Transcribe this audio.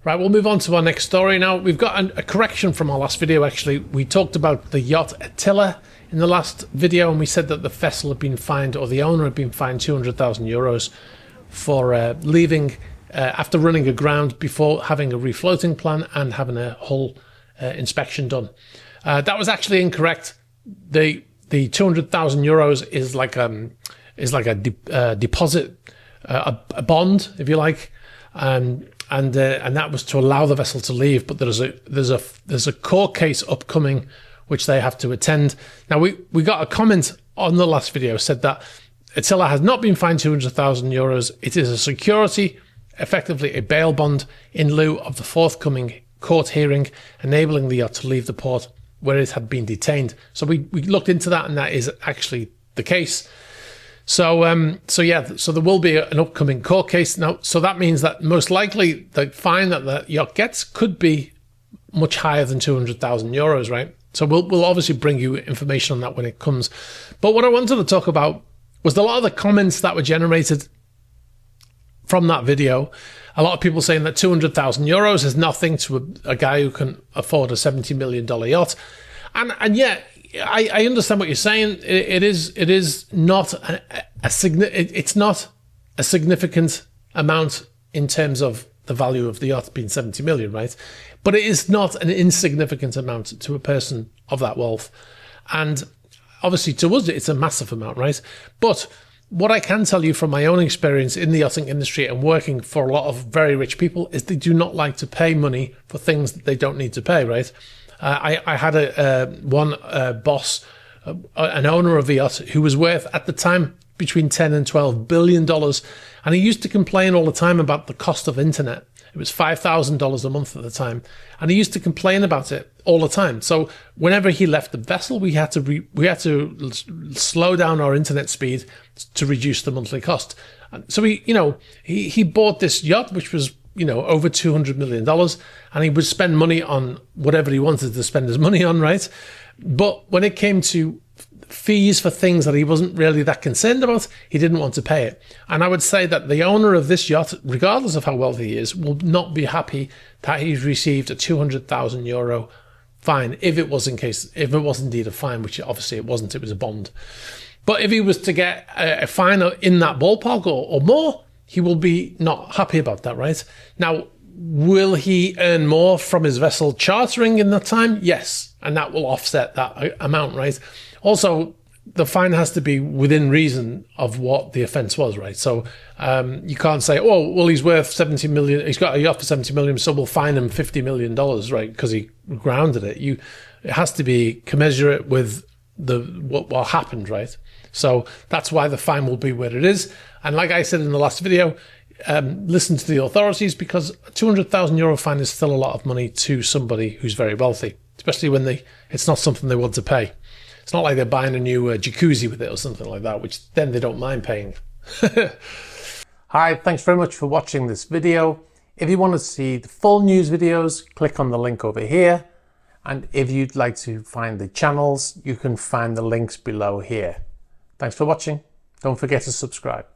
Right, we'll move on to our next story now. We've got a correction from our last video, actually. We talked about the yacht Attila in the last video, and we said that the vessel had been fined, or the owner had been fined €200,000 for leaving after running aground before having a refloating plan and having a hull inspection done. That was actually incorrect. The €200,000 is like a deposit, a bond, if you like. And that was to allow the vessel to leave, but there's a court case upcoming which they have to attend. Now we got a comment on the last video said that Attila has not been fined €200,000. It is a security, effectively a bail bond, in lieu of the forthcoming court hearing, enabling the yacht to leave the port where it had been detained. So we looked into that, and that is actually the case. So there will be an upcoming court case now. So that means that most likely the fine that the yacht gets could be much higher than €200,000, right? So we'll obviously bring you information on that when it comes. But what I wanted to talk about was a lot of the comments that were generated from that video. A lot of people saying that €200,000 is nothing to a guy who can afford a $70 million yacht, and yet. I understand what you're saying. It is not it's not a significant amount in terms of the value of the yacht being 70 million, right? But it is not an insignificant amount to a person of that wealth. And obviously to us, it's a massive amount, right? But what I can tell you from my own experience in the yachting industry and working for a lot of very rich people is they do not like to pay money for things that they don't need to pay, right? I had one boss, an owner of a yacht, who was worth at the time between $10 and $12 billion. And he used to complain all the time about the cost of internet. It was $5,000 a month at the time. And he used to complain about it all the time. So whenever he left the vessel, we had to slow down our internet speed to reduce the monthly cost. So he bought this yacht, which was over $200 million, and he would spend money on whatever he wanted to spend his money on, right? But when it came to fees for things that he wasn't really that concerned about, he didn't want to pay it. And I would say that the owner of this yacht, regardless of how wealthy he is, will not be happy that he's received a €200,000 fine, if it was indeed a fine, which obviously it wasn't, it was a bond. But if he was to get a fine in that ballpark or more, he will be not happy about that, right? Now, will he earn more from his vessel chartering in that time? Yes, and that will offset that amount, right? Also, the fine has to be within reason of what the offence was, right? So you can't say, oh, well, he's worth 70 million, he's got a yacht for 70 million, so we'll fine him $50 million, right? Because he grounded it. It has to be commensurate with what happened, right? So that's why the fine will be where it is. And like I said in the last video, listen to the authorities, because a €200,000 fine is still a lot of money to somebody who's very wealthy, especially when it's not something they want to pay. It's not like they're buying a new jacuzzi with it or something like that, which then they don't mind paying. Hi, thanks very much for watching this video. If you want to see the full news videos, click on the link over here. And if you'd like to find the channels, you can find the links below here. Thanks for watching. Don't forget to subscribe.